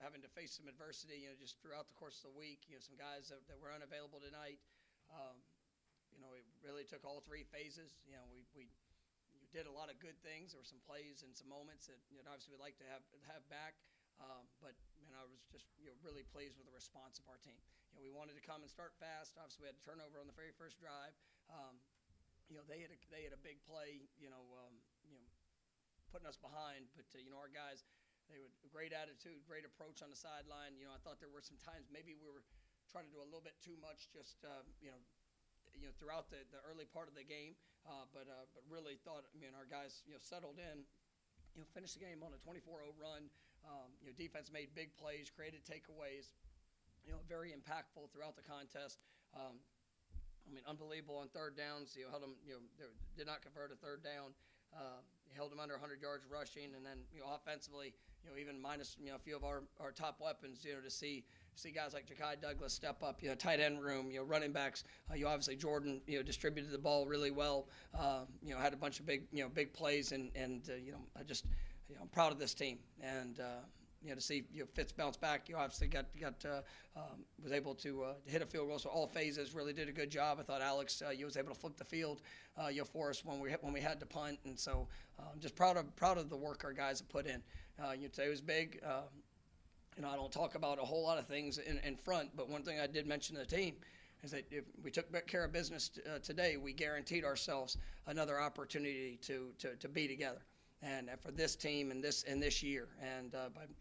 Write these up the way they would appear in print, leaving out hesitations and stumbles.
having to face some adversity, just throughout the course of the week. Some guys that were unavailable tonight. It really took all three phases. We did a lot of good things. There were some plays and some moments that obviously we'd like to have back. But I was just really pleased with the response of our team. We wanted to come and start fast. Obviously, we had a turnover on the very first drive. They had a big play. Putting us behind. But our guys, they had a great attitude, great approach on the sideline. I thought there were some times maybe we were trying to do a little bit too much. Just throughout the early part of the game, but really thought our guys settled in, finished the game on a 24-0 run. Defense made big plays, created takeaways, very impactful throughout the contest. Unbelievable on third downs. Held them, did not convert a third down. Held them under 100 yards rushing, and then offensively, even minus a few of our top weapons, to see guys like Jakai Douglas step up, tight end room, running backs. Obviously Jordan, distributed the ball really well. Had a bunch of big plays, and I'm proud of this team, and to see Fitz bounce back. Obviously was able to hit a field goal. So all phases really did a good job. I thought Alex was able to flip the field for us when we had to punt, and so just proud of the work our guys have put in. Today was big. I don't talk about a whole lot of things in front, but one thing I did mention to the team is that if we took care of business today, we guaranteed ourselves another opportunity to be together. And for this team and this year, and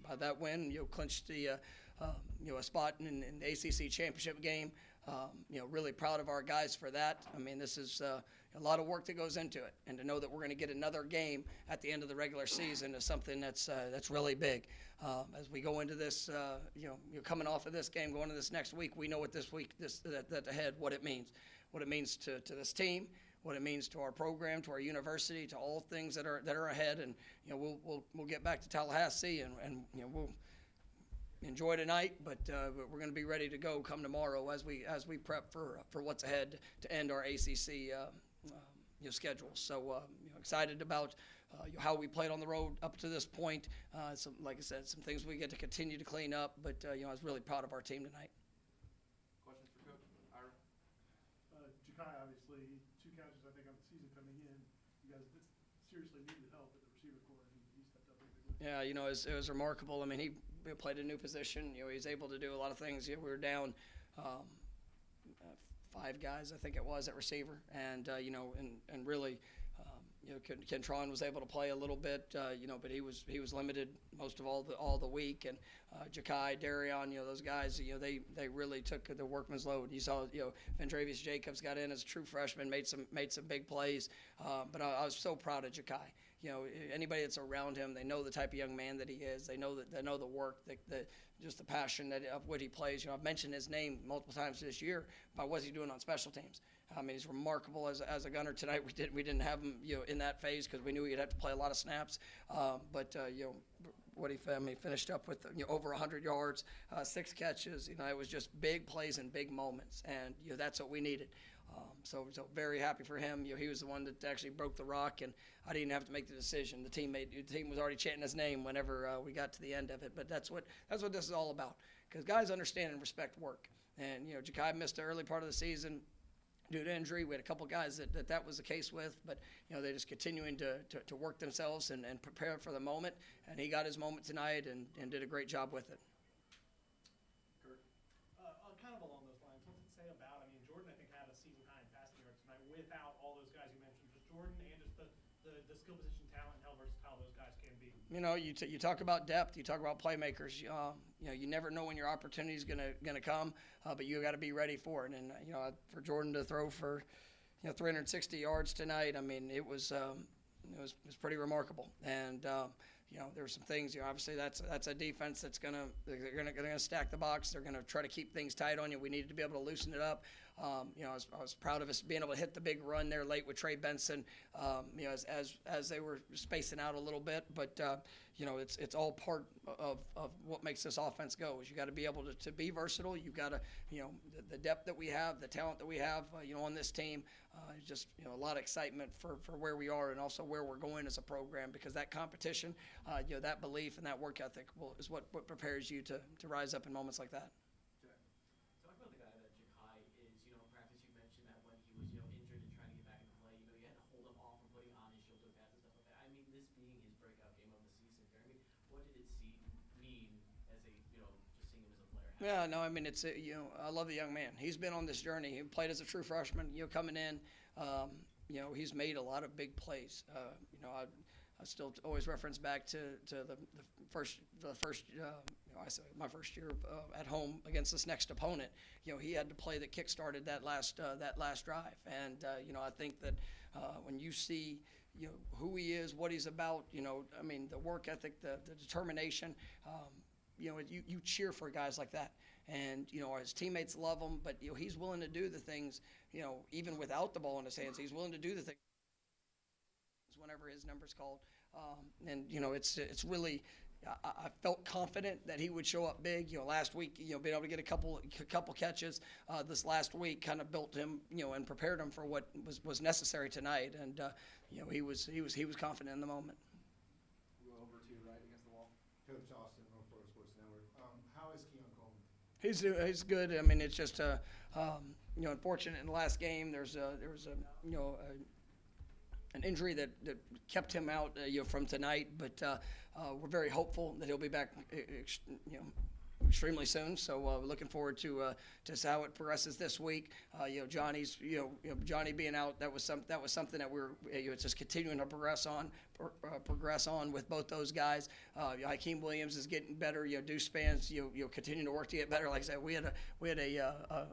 by that win, clinched the a spot in the ACC championship game. Really proud of our guys for that. This is a lot of work that goes into it, and to know that we're going to get another game at the end of the regular season is something that's really big. As we go into this, coming off of this game, going into this next week, we know what that ahead, what it means to this team, what it means to our program, to our university, to all things that are ahead, and we'll get back to Tallahassee, and we'll enjoy tonight, but we're going to be ready to go come tomorrow as we prep for what's ahead to end our ACC schedule. So excited about how we played on the road up to this point. Like I said, some things we get to continue to clean up, but I was really proud of our team tonight. Questions for Coach? Ira? Jakai, obviously, 2 catches, I think, on the season coming in. You guys seriously needed help at the receiver corps, and he stepped up big. Yeah, it was remarkable. He played a new position. He was able to do a lot of things. We were down 5 guys, I think it was, at receiver, and and really, Kentron was able to play a little bit, but he was limited most of all the week, and Jakai, Darion, those guys, they really took the workman's load. You saw, Vendravius Jacobs got in as a true freshman, made some big plays, but I was so proud of Jakai. Anybody that's around him, they know the type of young man that he is. They know the work, just the passion of what he plays. I've mentioned his name multiple times this year about what's he doing on special teams. He's remarkable as a gunner. Tonight we didn't have him in that phase because we knew he'd have to play a lot of snaps. But what he finished up with over 100 yards, 6 catches. It was just big plays and big moments, and that's what we needed. So very happy for him. He was the one that actually broke the rock, and I didn't have to make the decision. The team was already chanting his name whenever we got to the end of it. But that's what this is all about, because guys understand and respect work. And Jakai missed the early part of the season due to injury. We had a couple guys that was the case with, but they're just continuing to work themselves and prepare for the moment. And he got his moment tonight and did a great job with it. Kurt? Kind of along those lines, what's it say about, Jordan, I think, had a season high in passing yards tonight without all those guys you mentioned, just Jordan and just the skill position talent and how versatile those guys can be. You talk about depth, you talk about playmakers. You never know when your opportunity is gonna come, but you got to be ready for it. And for Jordan to throw for 360 yards tonight, it was pretty remarkable. And there were some things. Obviously that's a defense they're gonna stack the box. They're gonna try to keep things tight on you. We needed to be able to loosen it up. I was proud of us being able to hit the big run there late with Trey Benson, as they were spacing out a little bit. But, it's all part of what makes this offense go is you got to be able to be versatile. You got to, the depth that we have, the talent that we have, on this team, just, a lot of excitement for where we are and also where we're going as a program because that competition, that belief and that work ethic is what prepares you to rise up in moments like that. Talk about the guy that Jakai is, in practice you mentioned that when he was, injured and trying to get back into play, you had to hold him off from putting on his shoulder pads and stuff like that. I mean, this being his breakout game of the season, Jeremy, what did it mean as a, just seeing him as a player? Yeah, no, I mean, I love the young man. He's been on this journey. He played as a true freshman, coming in. He's made a lot of big plays. I still always reference back to the first my first year at home against this next opponent. He had to play that kick-started that last drive. And, I think that when you see, who he is, what he's about, the work ethic, the determination, you cheer for guys like that. And, his teammates love him, but, he's willing to do the things, even without the ball in his hands. He's willing to do the things whenever his number's called. And, it's really – I felt confident that he would show up big. Last week, being able to get a couple catches this last week kind of built him, and prepared him for what was necessary tonight. And, he was confident in the moment. We'll go over to your right against the wall. Coach Austin, Norvell Sports Network. How is Keon Coleman? He's good. I mean, it's just unfortunate in the last game. There was an injury that kept him out, from tonight. But we're very hopeful that he'll be back, extremely soon. So we're looking forward to how it progresses this week. Johnny's, Johnny being out, that was something that we're just continuing to progress on with both those guys. Hakeem Williams is getting better. Deuce Spans, continuing to work to get better. Like I said, we had a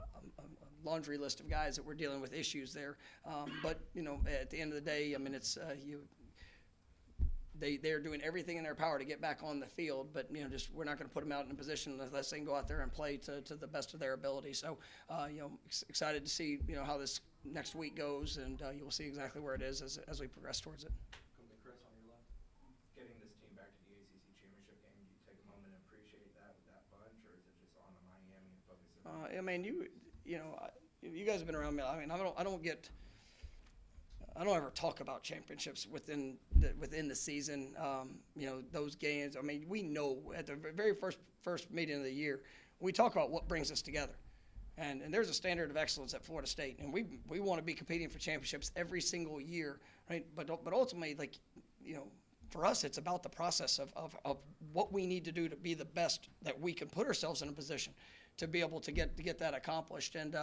laundry list of guys that were dealing with issues there. But at the end of the day, I mean, it's they're doing everything in their power to get back on the field, but we're not going to put them out in a position unless they can go out there and play to the best of their ability. So excited to see how this next week goes, and you'll see exactly where it is as we progress towards it. Come to Chris on your left. Getting this team back to the ACC championship game, do you take a moment and appreciate that with that bunch, or is it just on to Miami and focus? I mean, you guys have been around me. I mean, I don't ever talk about championships within the season. Those games. I mean, we know at the very first meeting of the year, we talk about what brings us together, and there's a standard of excellence at Florida State, and we want to be competing for championships every single year, right? But ultimately, for us, it's about the process of what we need to do to be the best that we can put ourselves in a position to be able to get that accomplished. And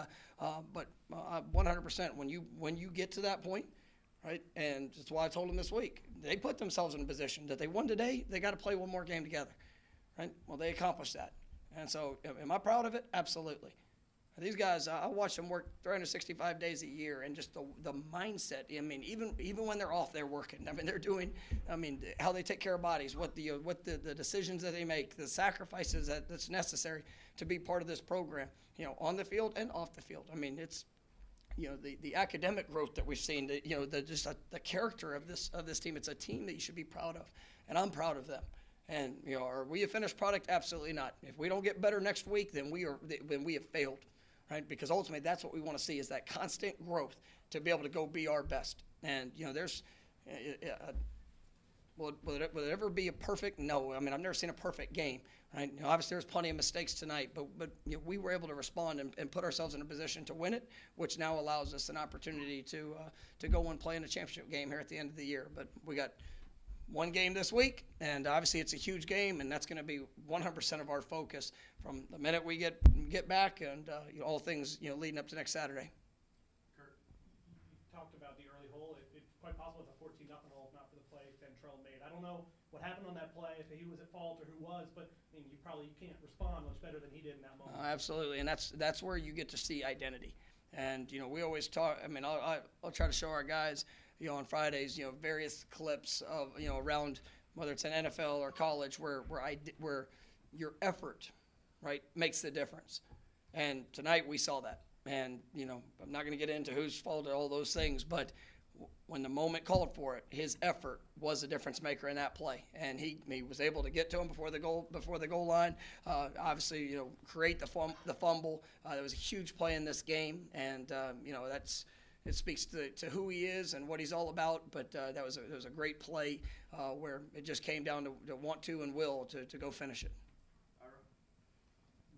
but 100% when you get to that point, right? And that's why I told them this week, they put themselves in a position that they won today, they got to play one more game together, right? Well, they accomplished that. And so am I proud of it? Absolutely. These guys, I watch them work 365 days a year, and just the mindset. I mean, even when they're off, they're working. I mean, they're doing. I mean, how they take care of bodies, what the decisions that they make, the sacrifices that's necessary to be part of this program. On the field and off the field. I mean, it's the academic growth that we've seen. The character of this team. It's a team that you should be proud of, and I'm proud of them. And are we a finished product? Absolutely not. If we don't get better next week, then we have failed. Right? Because ultimately, that's what we want to see is that constant growth to be able to go be our best. And there's, will it ever be a perfect? No. I mean, I've never seen a perfect game. Right? Obviously, there's plenty of mistakes tonight, but we were able to respond and put ourselves in a position to win it, which now allows us an opportunity to go and play in a championship game here at the end of the year. But we got one game this week, and obviously it's a huge game, and that's going to be 100% of our focus from the minute we get back, and all things leading up to next Saturday. Kurt, you talked about the early hole. It's quite possible it's a 14-0 hole, if not for the play Ventrell made. I don't know what happened on that play, if he was at fault or who was, but I mean, you can't respond much better than he did in that moment. Absolutely, and that's where you get to see identity. And we always talk. I mean, I'll try to show our guys. On Fridays, various clips of, around whether it's an NFL or college where your effort, right, makes the difference. And tonight we saw that. And, I'm not going to get into whose fault or all those things, but when the moment called for it, his effort was a difference maker in that play, and he was able to get to him before the goal line. Obviously, create the fumble. That was a huge play in this game, and it speaks to who he is and what he's all about. But that was a great play where it just came down to want to and will to go finish it.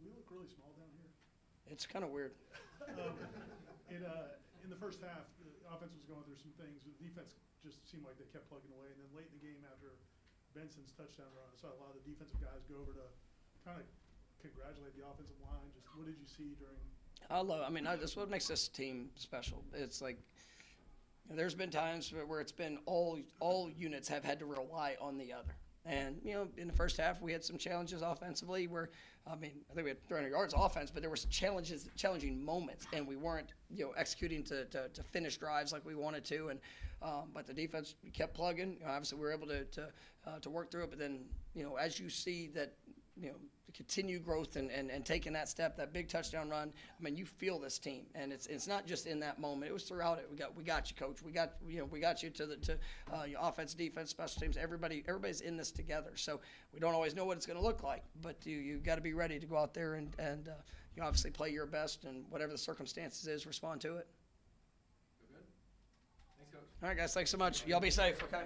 We look really small down here. It's kind of weird. In the first half, the offense was going through some things. The defense just seemed like they kept plugging away. And then late in the game, after Benson's touchdown run, I saw a lot of the defensive guys go over to kind of congratulate the offensive line. Just what did you see during? That's what makes this team special. It's like there's been times where it's been all units have had to rely on the other. And, in the first half, we had some challenges offensively where, I think we had 300 yards offense, but there were some challenging moments, and we weren't, executing to finish drives like we wanted to. And but the defense kept plugging. Obviously, we were able to work through it. But then, as you see that, the continued growth and taking that step, that big touchdown run, you feel this team, and it's not just in that moment. It was throughout it. We got you, coach. We got you to offense, defense, special teams. Everybody's in this together. So we don't always know what it's going to look like, but you got to be ready to go out there and obviously play your best, and whatever the circumstances is, respond to it. Feel good? Thanks, Coach. All right, guys. Thanks so much. Y'all be safe. Okay.